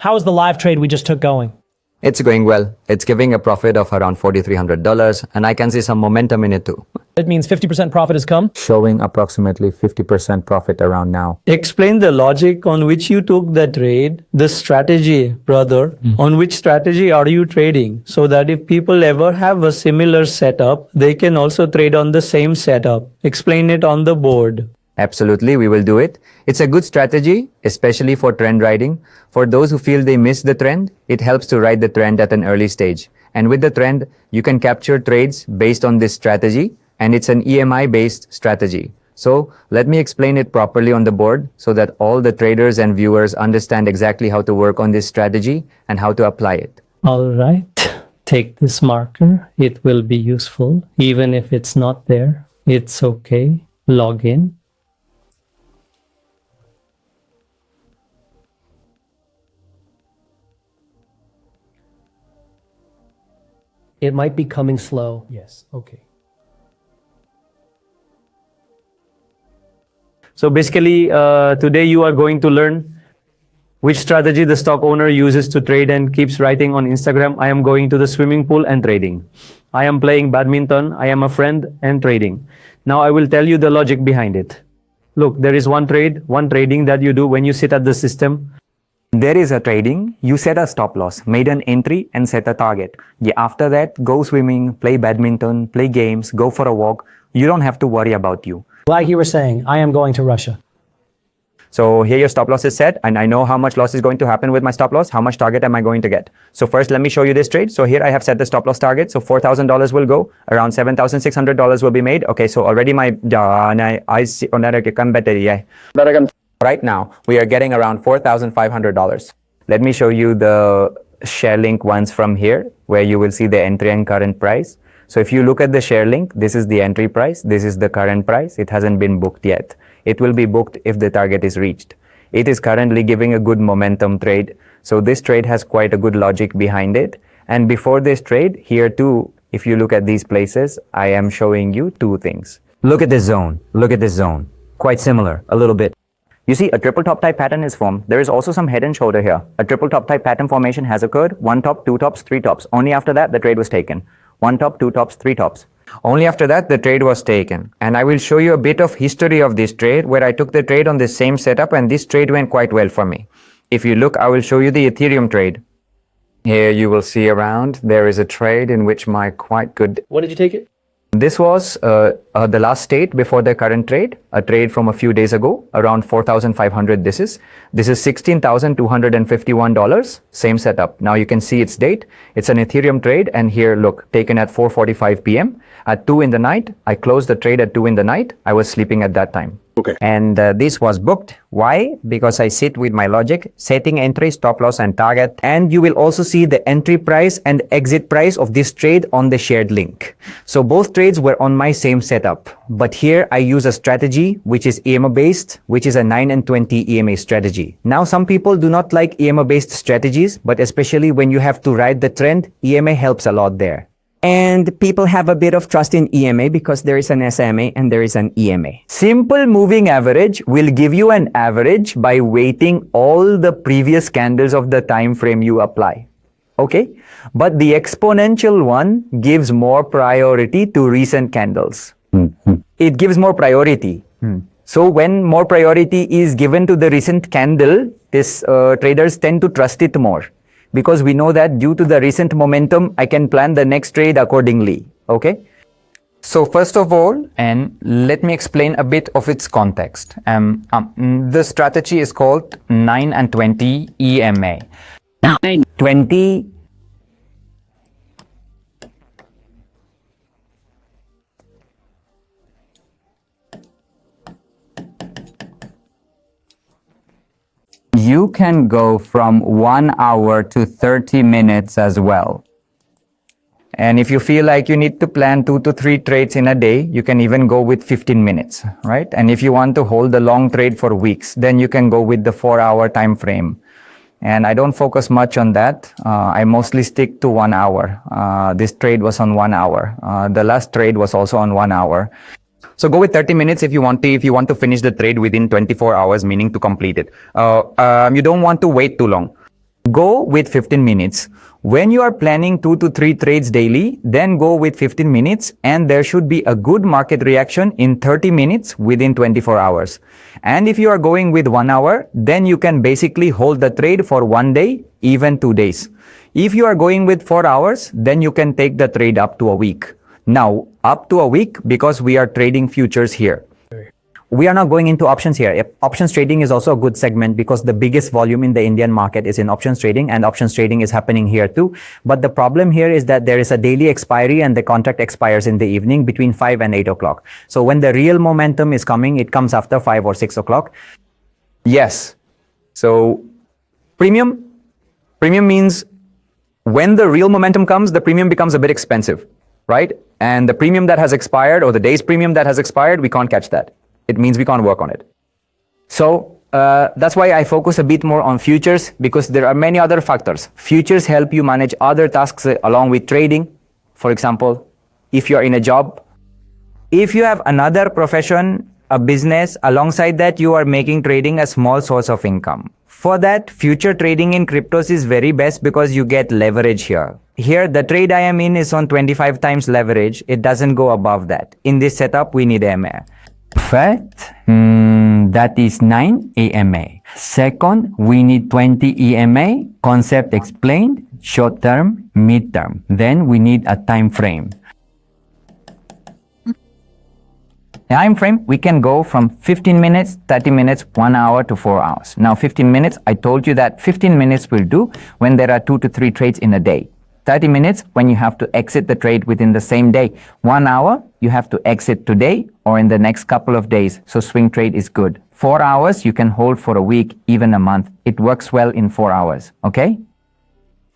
How is the live trade we just took going? It's going well. It's giving a profit of around $4,300 and I can see some momentum in it too. It means 50% profit has come. Showing approximately 50% profit around now. Explain the logic on which you took the trade, the strategy, brother. On which strategy are you trading? So that if people ever have a similar setup, they can also trade on the same setup. Explain it on the board. Absolutely, we will do it. It's a good strategy, especially for trend riding. For those who feel they miss the trend, it helps to ride the trend at an early stage. And with the trend, you can capture trades based on this strategy, and it's an EMI-based strategy. So let me explain it properly on the board so that all the traders and viewers understand exactly how to work on this strategy and how to apply it. All right. Take this marker. It will be useful. Even if it's not there, it's okay. Log in. It might be coming slow. Yes, okay. So basically, today you are going to learn which strategy the stock owner uses to trade and keeps writing on Instagram. I am going to the swimming pool and trading. I am playing badminton. I am a friend and trading. Now I will tell you the logic behind it. Look, there is one trading that you do when you sit at the system. There is a trading, you set a stop loss, made an entry and set a target. Yeah, after that, go swimming, play badminton, play games, go for a walk. You don't have to worry about you. Like you were saying, I am going to Russia. So here your stop loss is set and I know how much loss is going to happen with my stop loss, how much target am I going to get. So first let me show you this trade. So here I have set the stop loss target. So $4,000 will go, around $7,600 will be made. Okay, so already my, right now, we are getting around $4,500. Let me show you the share link once from here, where you will see the entry and current price. So if you look at the share link, this is the entry price, this is the current price. It hasn't been booked yet. It will be booked if the target is reached. It is currently giving a good momentum trade. So this trade has quite a good logic behind it. And before this trade, here too, if you look at these places, I am showing you two things. Look at this zone. Look at this zone. Quite similar, a little bit. You see, a triple top type pattern is formed. There is also some head and shoulder here. A triple top type pattern formation has occurred. One top, two tops, three tops. Only after that, the trade was taken. One top, two tops, three tops. Only after that, the trade was taken. And I will show you a bit of history of this trade, where I took the trade on the same setup and this trade went quite well for me. If you look, I will show you the Ethereum trade. Here you will see around, there is a trade in which my quite good... When did you take it? This was the last state before the current trade, a trade from a few days ago, around 4,500 this is $16,251, same setup. Now you can see its date. It's an Ethereum trade and here look, taken at 4:45 p.m. At 2 in the night, I closed the trade at 2 in the night. I was sleeping at that time. Okay. And this was booked. Why? Because I sit with my logic, setting entry, stop loss and target. And you will also see the entry price and exit price of this trade on the shared link. So both trades were on my same setup. But here I use a strategy which is EMA based, which is a 9 and 20 EMA strategy. Now some people do not like EMA based strategies, but especially when you have to ride the trend, EMA helps a lot there. And people have a bit of trust in EMA because there is an SMA and there is an EMA. Simple moving average will give you an average by weighting all the previous candles of the time frame you apply. Okay? But the exponential one gives more priority to recent candles. It gives more priority. So when more priority is given to the recent candle, traders tend to trust it more. Because we know that due to the recent momentum, I can plan the next trade accordingly. Okay? So first of all, and let me explain a bit of its context. The strategy is called 9 and 20 EMA. 20 you can go from 1 hour to 30 minutes as well. And if you feel like you need to plan 2 to 3 trades in a day, you can even go with 15 minutes, right? And if you want to hold the long trade for weeks, then you can go with the 4-hour time frame. And I don't focus much on that. I mostly stick to 1 hour. This trade was on 1 hour. The last trade was also on 1 hour. So go with 30 minutes if you want to finish the trade within 24 hours, meaning to complete it. You don't want to wait too long. go with 15 minutes. When you are planning 2 to 3 trades daily, then go with 15 minutes and there should be a good market reaction in 30 minutes within 24 hours. And if you are going with 1 hour, then you can basically hold the trade for 1 day, even 2 days. If you are going with 4 hours, then you can take the trade up to a week. Now, up to a week because we are trading futures here. We are not going into options here. Options trading is also a good segment because the biggest volume in the Indian market is in options trading, and options trading is happening here too. But the problem here is that there is a daily expiry and the contract expires in the evening between 5 and 8 o'clock. So when the real momentum is coming, it comes after 5 or 6 o'clock. Yes. So premium means when the real momentum comes, the premium becomes a bit expensive, right? And the premium that has expired or the day's premium that has expired, we can't catch that. It means we can't work on it. So that's why I focus a bit more on futures, because there are many other factors. Futures help you manage other tasks along with trading. For example, if you are in a job, if you have another profession, a business, alongside that you are making trading a small source of income. For that, future trading in cryptos is very best because you get leverage here. Here, the trade I am in is on 25 times leverage. It doesn't go above that. In this setup, we need EMA. First, that is 9 EMA. Second, we need 20 EMA, concept explained, short term, mid term. Then we need a time frame. Time frame, we can go from 15 minutes, 30 minutes, 1 hour to 4 hours. Now 15 minutes, I told you that 15 minutes will do when there are 2 to 3 trades in a day. 30 minutes when you have to exit the trade within the same day. 1 hour, you have to exit today or in the next couple of days. So swing trade is good. 4 hours, you can hold for a week, even a month. It works well in 4 hours, okay?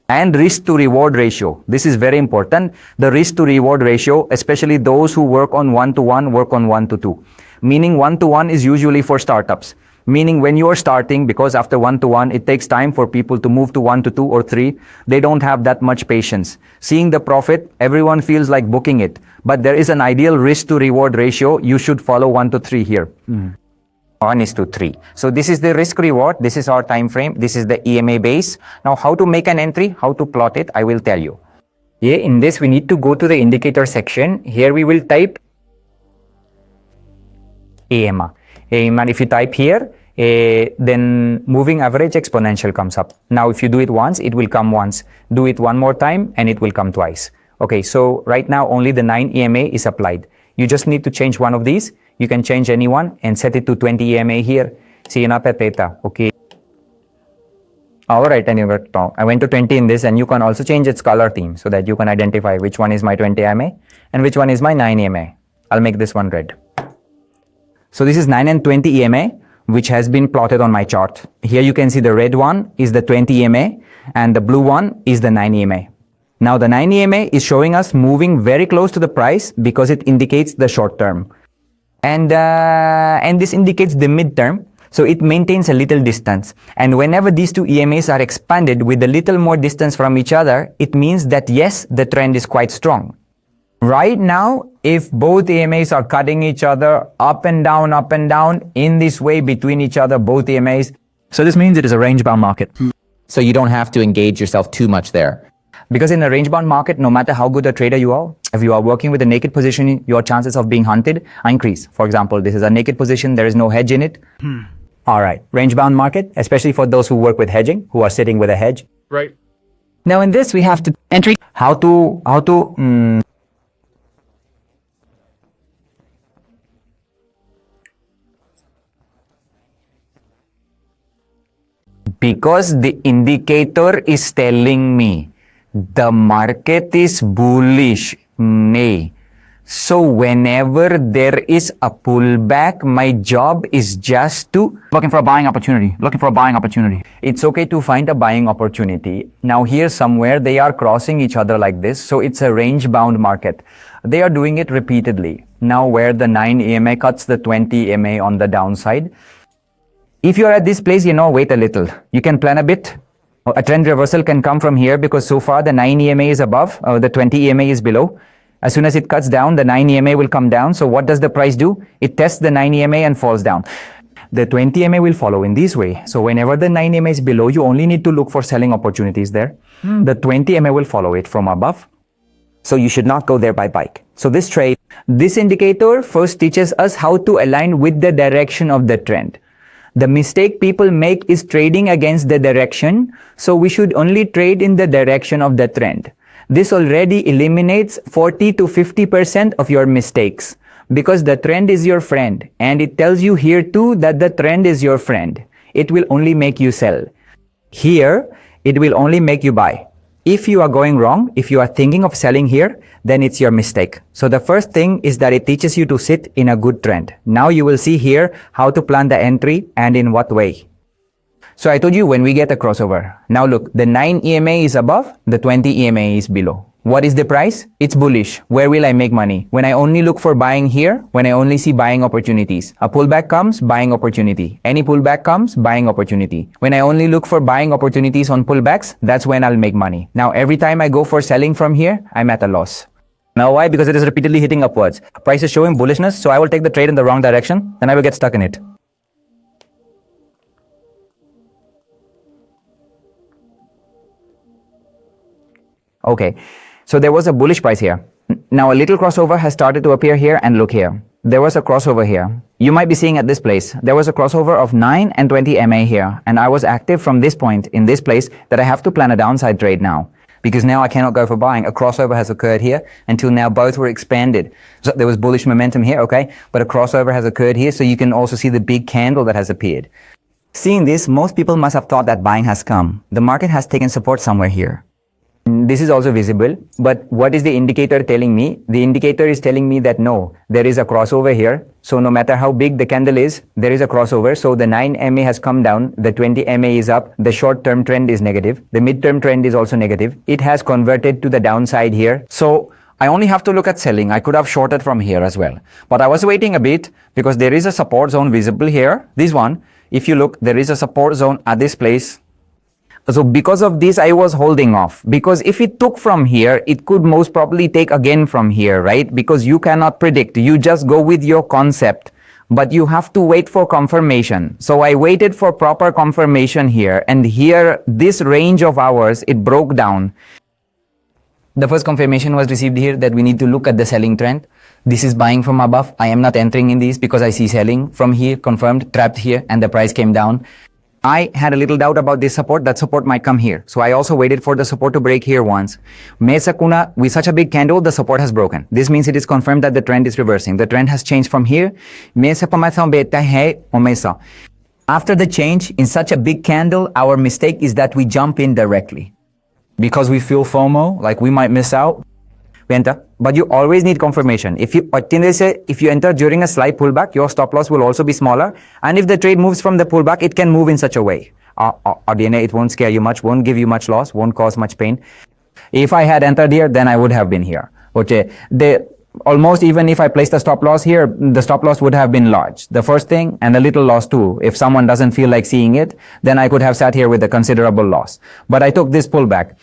And risk to reward ratio. This is very important. The risk to reward ratio, especially those who work on 1-to-1, work on 1-to-2. Meaning 1-to-1 is usually for startups. Meaning when you are starting, because after 1-to-1, it takes time for people to move to 1-to-2 or 3. They don't have that much patience. Seeing the profit, everyone feels like booking it. But there is an ideal risk to reward ratio. You should follow 1-to-3 here. 1:3. So this is the risk reward. This is our time frame. This is the EMA base. Now how to make an entry, how to plot it, I will tell you. Yeah, in this we need to go to the indicator section. Here we will type EMA. And if you type here, then moving average exponential comes up. Now if you do it once, it will come once. Do it one more time and it will come twice. Okay, so right now only the 9 EMA is applied. You just need to change one of these. You can change any one and set it to 20 EMA here. See, na pe theta, okay. Alright, and I went to 20 in this, and you can also change its color theme so that you can identify which one is my 20 EMA and which one is my 9 EMA. I'll make this one red. So this is 9 and 20 EMA, which has been plotted on my chart. Here you can see the red one is the 20 EMA and the blue one is the 9 EMA. Now the 9 EMA is showing us moving very close to the price because it indicates the short term. And this indicates the midterm. So it maintains a little distance. And whenever these two EMAs are expanded with a little more distance from each other, it means that yes, the trend is quite strong. Right now, if both EMAs are cutting each other up and down in this way between each other, both EMAs. So this means it is a range-bound market. So you don't have to engage yourself too much there. Because in a range-bound market, no matter how good a trader you are, if you are working with a naked position, your chances of being hunted increase. For example, this is a naked position, there is no hedge in it. All right, range-bound market, especially for those who work with hedging, who are sitting with a hedge. Right. Now in this, we have to entry. Because the indicator is telling me the market is bullish. Nay. So whenever there is a pullback, my job is just to Looking for a buying opportunity. It's okay to find a buying opportunity. Now here somewhere they are crossing each other like this. So it's a range bound market. They are doing it repeatedly. Now where the 9 EMA cuts the 20 EMA on the downside. If you are at this place, wait a little. You can plan a bit. A trend reversal can come from here because so far the 9 EMA is above, the 20 EMA is below. As soon as it cuts down, the 9 EMA will come down. So what does the price do? It tests the 9 EMA and falls down. The 20 MA will follow in this way. So whenever the 9 MA is below, you only need to look for selling opportunities there. The 20 MA will follow it from above. So you should not go there by bike. So this indicator first teaches us how to align with the direction of the trend. The mistake people make is trading against the direction, so we should only trade in the direction of the trend. This already eliminates 40 to 50% of your mistakes because the trend is your friend, and it tells you here too that the trend is your friend. It will only make you sell. Here, it will only make you buy. If you are going wrong, if you are thinking of selling here, then it's your mistake. So the first thing is that it teaches you to sit in a good trend. Now you will see here how to plan the entry and in what way. So I told you when we get a crossover. Now look, the 9 EMA is above, the 20 EMA is below. What is the price? It's bullish. Where will I make money? When I only look for buying here, when I only see buying opportunities. A pullback comes, buying opportunity. Any pullback comes, buying opportunity. When I only look for buying opportunities on pullbacks, that's when I'll make money. Now every time I go for selling from here, I'm at a loss. Now why? Because it is repeatedly hitting upwards. Price is showing bullishness, so I will take the trade in the wrong direction, then I will get stuck in it. Okay. So there was a bullish price here. Now a little crossover has started to appear here, and look here. There was a crossover here. You might be seeing at this place. There was a crossover of 9 and 20 MA here, and I was active from this point in this place that I have to plan a downside trade now. Because now I cannot go for buying. A crossover has occurred here. Until now both were expanded. So there was bullish momentum here, okay? But a crossover has occurred here, so you can also see the big candle that has appeared. Seeing this, most people must have thought that buying has come. The market has taken support somewhere here. This is also visible, but what is the indicator telling me? The indicator is telling me that no, there is a crossover here. So no matter how big the candle is, there is a crossover. So the 9 MA has come down, the 20 MA is up, the short-term trend is negative, the mid-term trend is also negative. It has converted to the downside here. So I only have to look at selling. I could have shorted from here as well. But I was waiting a bit because there is a support zone visible here. This one, if you look, there is a support zone at this place. So because of this, I was holding off. Because if it took from here, it could most probably take again from here, right? Because you cannot predict. You just go with your concept. But you have to wait for confirmation. So I waited for proper confirmation here. And here, this range of hours, it broke down. The first confirmation was received here that we need to look at the selling trend. This is buying from above. I am not entering in these because I see selling from here, confirmed, trapped here, and the price came down. I had a little doubt about this support. That support might come here. So I also waited for the support to break here once. Mesa Kuna, with such a big candle, the support has broken. This means it is confirmed that the trend is reversing. The trend has changed from here. Mesa pamathang beta hai o mesa. After the change in such a big candle, our mistake is that we jump in directly. Because we feel FOMO, like we might miss out. We enter. But you always need confirmation. If you enter during a slight pullback, your stop loss will also be smaller. And if the trade moves from the pullback, it can move in such a way. DNA, it won't scare you much, won't give you much loss, won't cause much pain. If I had entered here, then I would have been here. Okay. Almost even if I placed a stop loss here, the stop loss would have been large. The first thing, and a little loss too. If someone doesn't feel like seeing it, then I could have sat here with a considerable loss. But I took this pullback.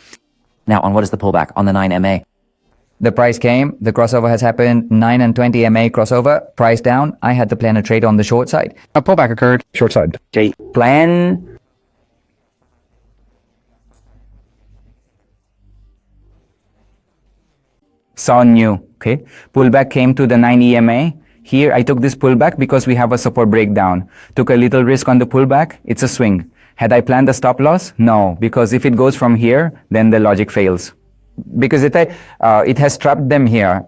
Now, on what is the pullback? On the 9 MA? The price came, the crossover has happened, 9 and 20 MA crossover, price down. I had to plan a trade on the short side. A pullback occurred, short side. Okay. Plan. Saw new. Okay. Pullback came to the 9 EMA. Here, I took this pullback because we have a support breakdown. Took a little risk on the pullback. It's a swing. Had I planned the stop loss? No, because if it goes from here, then the logic fails. Because it has trapped them here,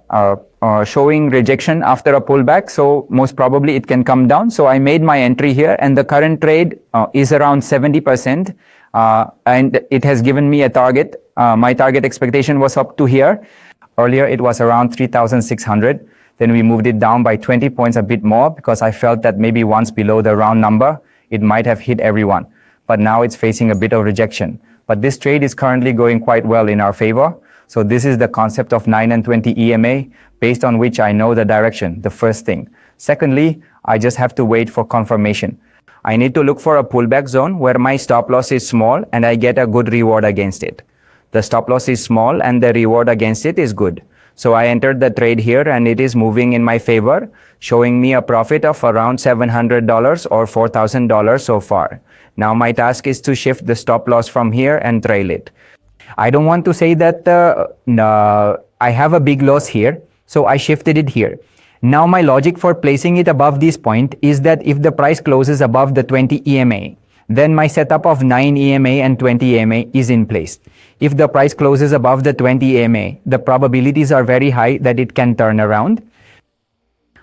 showing rejection after a pullback. So most probably it can come down. So I made my entry here, and the current trade is around 70%. And it has given me a target. My target expectation was up to here. Earlier it was around 3,600. Then we moved it down by 20 points, a bit more, because I felt that maybe once below the round number, it might have hit everyone. But now it's facing a bit of rejection. But this trade is currently going quite well in our favor. So this is the concept of 9 and 20 EMA, based on which I know the direction, the first thing. Secondly, I just have to wait for confirmation. I need to look for a pullback zone where my stop loss is small and I get a good reward against it. The stop loss is small and the reward against it is good. So I entered the trade here and it is moving in my favor, showing me a profit of around $700 or $4,000 so far. Now my task is to shift the stop loss from here and trail it. I don't want to say that I have a big loss here, so I shifted it here. Now my logic for placing it above this point is that if the price closes above the 20 EMA, then my setup of 9 EMA and 20 EMA is in place. If the price closes above the 20 EMA, the probabilities are very high that it can turn around.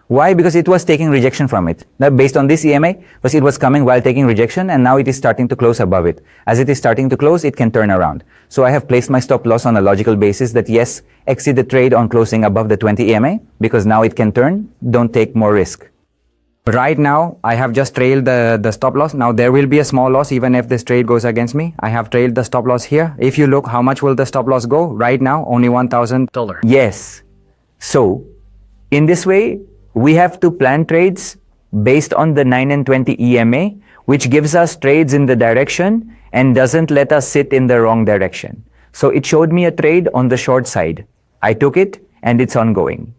Why? Because it was taking rejection from it. Now, based on this EMA, because it was coming while taking rejection and now it is starting to close above it. As it is starting to close, it can turn around. So I have placed my stop loss on a logical basis that yes, exit the trade on closing above the 20 EMA because now it can turn. Don't take more risk. Right now, I have just trailed the stop loss. Now there will be a small loss even if this trade goes against me. I have trailed the stop loss here. If you look, how much will the stop loss go? Right now, only $1,000. Yes. So, in this way, we have to plan trades based on the 9 and 20 EMA, which gives us trades in the direction and doesn't let us sit in the wrong direction. So it showed me a trade on the short side. I took it and it's ongoing.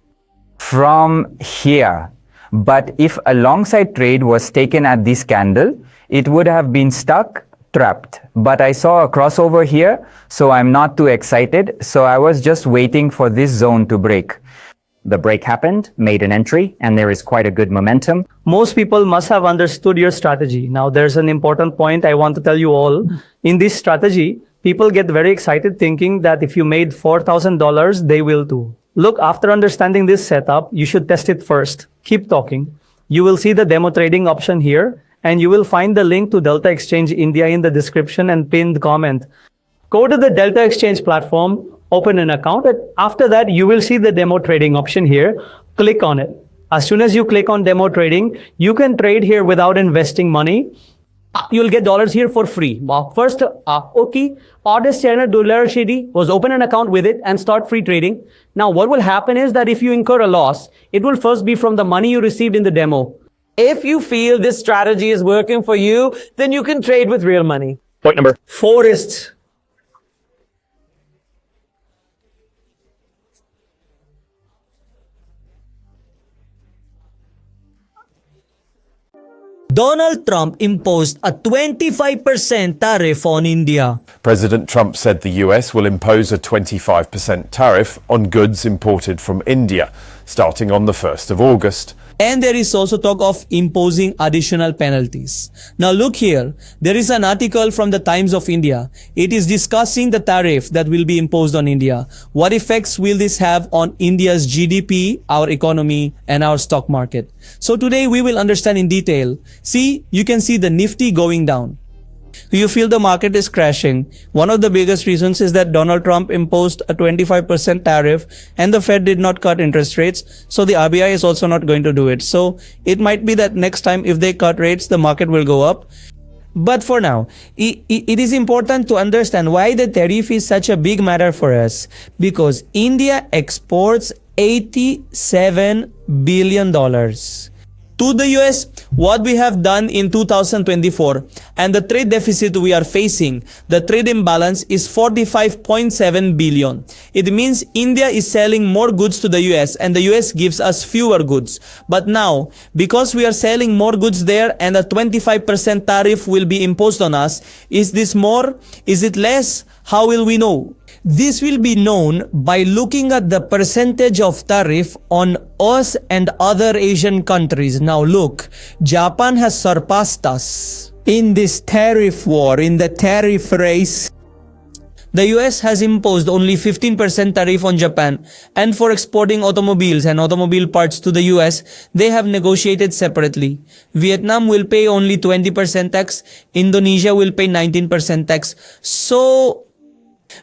From here, but if a long side trade was taken at this candle, it would have been stuck, trapped. But I saw a crossover here, so I'm not too excited. So I was just waiting for this zone to break. The break happened, made an entry, and there is quite a good momentum. Most people must have understood your strategy. Now, there's an important point I want to tell you all. In this strategy, people get very excited thinking that if you made $4,000, they will too. Look, after understanding this setup, you should test it first. Keep talking. You will see the demo trading option here, and you will find the link to Delta Exchange India in the description and pinned comment. Go to the Delta Exchange platform, open an account, and after that, you will see the demo trading option here. Click on it. As soon as you click on demo trading, you can trade here without investing money. You'll get dollars here for free. First, okay, artist channel dollar shady was open an account with it and start free trading. Now, what will happen is that if you incur a loss, it will first be from the money you received in the demo. If you feel this strategy is working for you, then you can trade with real money. Point number 4 is Donald Trump imposed a 25% tariff on India. President Trump said the US will impose a 25% tariff on goods imported from India, starting on the 1st of August. And there is also talk of imposing additional penalties. Now look here, there is an article from the Times of India. It is discussing the tariff that will be imposed on India. What effects will this have on India's GDP, our economy, and our stock market? So today we will understand in detail. See, you can see the Nifty going down. You feel the market is crashing. One of the biggest reasons is that Donald Trump imposed a 25% tariff and the Fed did not cut interest rates. So the RBI is also not going to do it. So it might be that next time if they cut rates, the market will go up. But for now, it is important to understand why the tariff is such a big matter for us. Because India exports $87 billion to the US. What we have done in 2024 and the trade deficit we are facing, the trade imbalance is 45.7 billion. It means India is selling more goods to the US and the US gives us fewer goods. But now, because we are selling more goods there and a 25% tariff will be imposed on us, is this more? Is it less? How will we know? This will be known by looking at the percentage of tariff on us and other Asian countries. Now look, Japan has surpassed us in this tariff war, in the tariff race. The US has imposed only 15% tariff on Japan, and for exporting automobiles and automobile parts to the US, they have negotiated separately. Vietnam will pay only 20% tax, Indonesia will pay 19% tax. So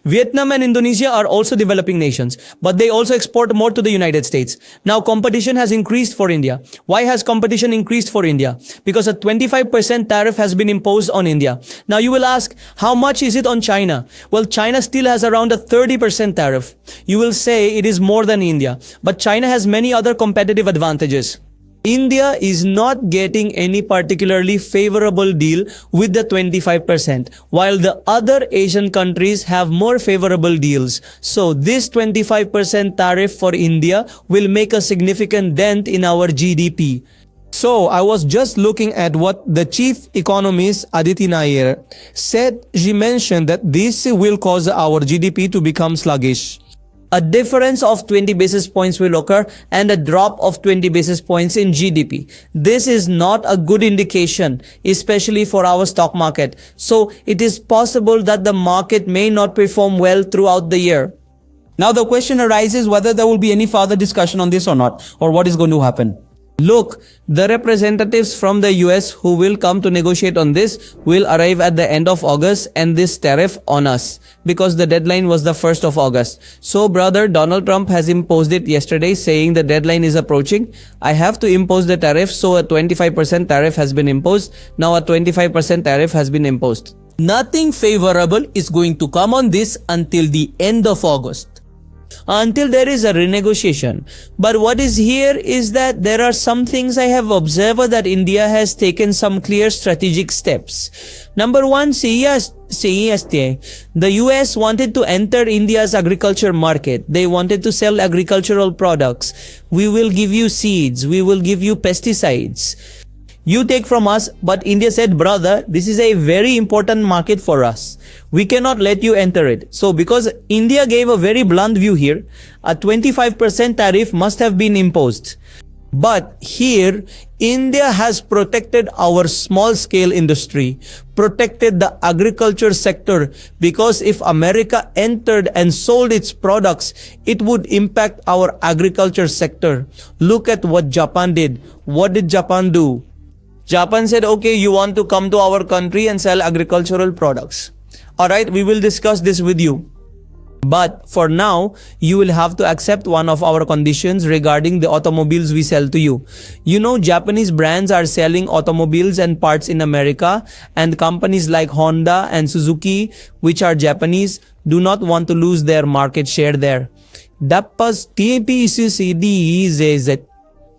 Vietnam and Indonesia are also developing nations, but they also export more to the United States. Now competition has increased for India. Why has competition increased for India? Because a 25% tariff has been imposed on India. Now you will ask, how much is it on China? Well, China still has around a 30% tariff. You will say it is more than India, but China has many other competitive advantages. India is not getting any particularly favorable deal with the 25%, while the other Asian countries have more favorable deals. So this 25% tariff for India will make a significant dent in our GDP. So I was just looking at what the chief economist Aditi Nair said. She mentioned that this will cause our GDP to become sluggish. A difference of 20 basis points will occur and a drop of 20 basis points in GDP. This is not a good indication, especially for our stock market. So it is possible that the market may not perform well throughout the year. Now the question arises whether there will be any further discussion on this or not, or what is going to happen. Look, the representatives from the US who will come to negotiate on this will arrive at the end of August and this tariff on us because the deadline was the 1st of August. So brother, Donald Trump has imposed it yesterday saying the deadline is approaching. I have to impose the tariff, so a 25% tariff has been imposed. Now a 25% tariff has been imposed. Nothing favorable is going to come on this until the end of August. Until there is a renegotiation. But what is here is that there are some things I have observed that India has taken some clear strategic steps. Number one, the US wanted to enter India's agriculture market. They wanted to sell agricultural products. We will give you seeds. We will give you pesticides. You take from us, but India said, brother, this is a very important market for us. We cannot let you enter it. So because India gave a very blunt view here, a 25% tariff must have been imposed. But here, India has protected our small scale industry, protected the agriculture sector, because if America entered and sold its products, it would impact our agriculture sector. Look at what Japan did. What did Japan do? Japan said, okay, you want to come to our country and sell agricultural products. Alright, we will discuss this with you. But for now, you will have to accept one of our conditions regarding the automobiles we sell to you. You know, Japanese brands are selling automobiles and parts in America, and companies like Honda and Suzuki, which are Japanese, do not want to lose their market share there.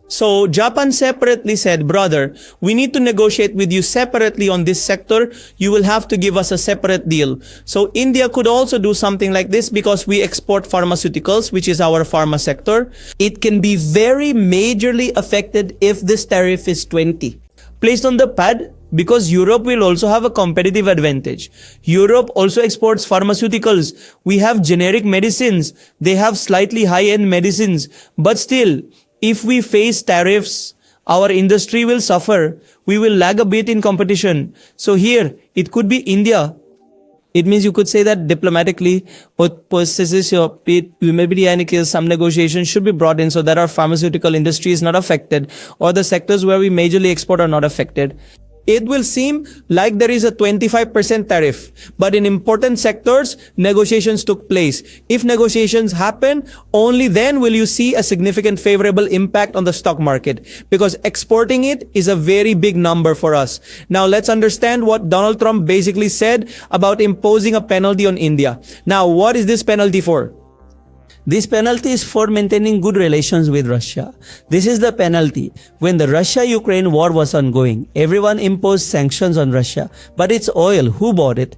So Japan separately said, brother, we need to negotiate with you separately on this sector. You will have to give us a separate deal. So India could also do something like this because we export pharmaceuticals, which is our pharma sector. It can be very majorly affected if this tariff is 20. Placed on the pad, because Europe will also have a competitive advantage. Europe also exports pharmaceuticals. We have generic medicines. They have slightly high-end medicines. But still, if we face tariffs, our industry will suffer. We will lag a bit in competition. So here, it could be India. It means you could say that diplomatically, maybe some negotiations should be brought in so that our pharmaceutical industry is not affected, or the sectors where we majorly export are not affected. It will seem like there is a 25% tariff, but in important sectors, negotiations took place. If negotiations happen, only then will you see a significant favorable impact on the stock market, because exporting it is a very big number for us. Now let's understand what Donald Trump basically said about imposing a penalty on India. Now, what is this penalty for? This penalty is for maintaining good relations with Russia. This is the penalty. When the Russia-Ukraine war was ongoing, everyone imposed sanctions on Russia. But it's oil. Who bought it?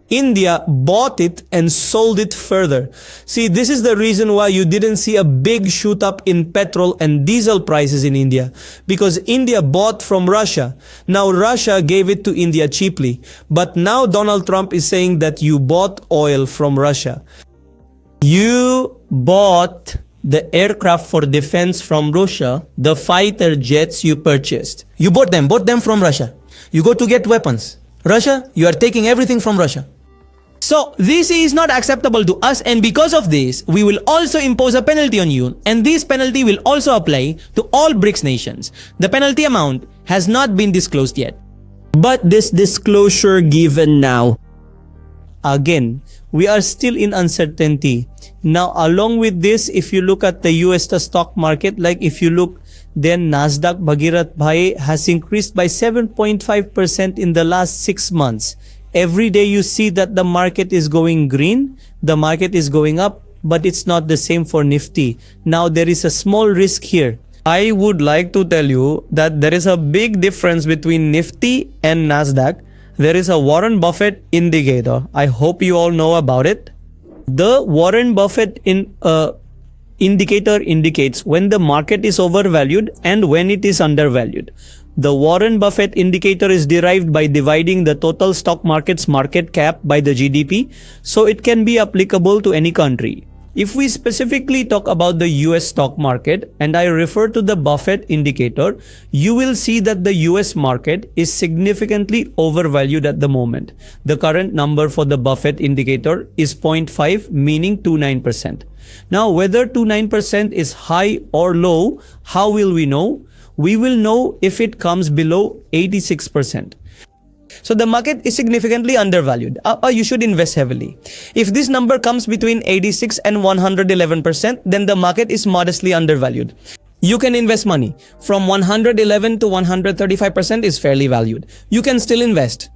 India bought it and sold it further. See, this is the reason why you didn't see a big shoot up in petrol and diesel prices in India. Because India bought from Russia. Now Russia gave it to India cheaply. But now Donald Trump is saying that you bought oil from Russia. You bought the aircraft for defense from Russia, the fighter jets you purchased. You bought them from Russia. You go to get weapons. Russia, you are taking everything from Russia. So this is not acceptable to us, and because of this, we will also impose a penalty on you, and this penalty will also apply to all BRICS nations. The penalty amount has not been disclosed yet. But this disclosure given now, again, we are still in uncertainty. Now, along with this, if you look at the US stock market, like if you look, then Nasdaq Bhagirat Bhai has increased by 7.5% in the last 6 months. Every day you see that the market is going green, the market is going up, but it's not the same for Nifty. Now, there is a small risk here. I would like to tell you that there is a big difference between Nifty and Nasdaq. There is a Warren Buffett indicator. I hope you all know about it. The Warren Buffett indicator indicates when the market is overvalued and when it is undervalued. The Warren Buffett indicator is derived by dividing the total stock market's market cap by the GDP, so it can be applicable to any country. If we specifically talk about the US stock market and I refer to the Buffett indicator, you will see that the US market is significantly overvalued at the moment. The current number for the Buffett indicator is 0.5, meaning 29%. Now, whether 29% is high or low, how will we know? We will know if it comes below 86%. So the market is significantly undervalued. You should invest heavily. If this number comes between 86 and 111%, then the market is modestly undervalued. You can invest money. From 111 to 135% is fairly valued. You can still invest.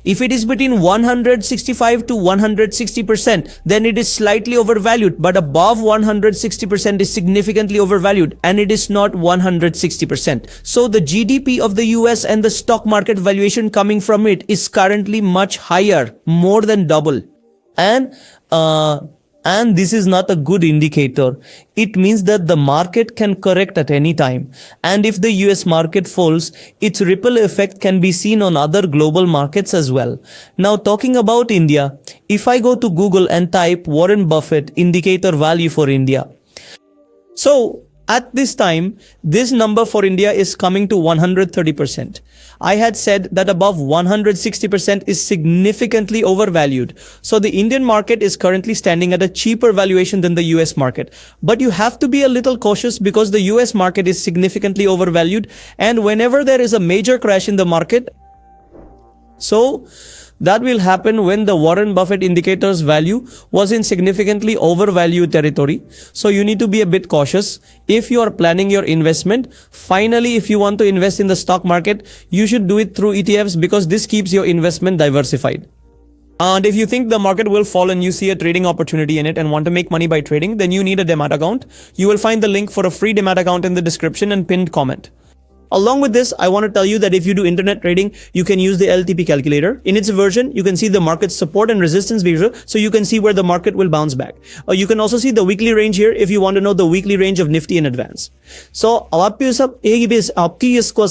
If it is between 165 to 160%, then it is slightly overvalued, but above 160% is significantly overvalued and it is not 160%. So the GDP of the US and the stock market valuation coming from it is currently much higher, more than double. And this is not a good indicator. It means that the market can correct at any time. And if the US market falls, its ripple effect can be seen on other global markets as well. Now, talking about India, if I go to Google and type Warren Buffett indicator value for India. So, at this time, this number for India is coming to 130%. I had said that above 160% is significantly overvalued. So the Indian market is currently standing at a cheaper valuation than the US market. But you have to be a little cautious because the US market is significantly overvalued. And whenever there is a major crash in the market, so that will happen when the Warren Buffett indicator's value was in significantly overvalued territory. So you need to be a bit cautious if you are planning your investment. Finally, if you want to invest in the stock market, you should do it through ETFs because this keeps your investment diversified. And if you think the market will fall and you see a trading opportunity in it and want to make money by trading, then you need a demat account. You will find the link for a free demat account in the description and pinned comment. Along with this, I want to tell you that if you do internet trading, you can use the LTP calculator. In its version, you can see the market's support and resistance visual, so you can see where the market will bounce back. You can also see the weekly range here if you want to know the weekly range of Nifty in advance. So, आपकी इसको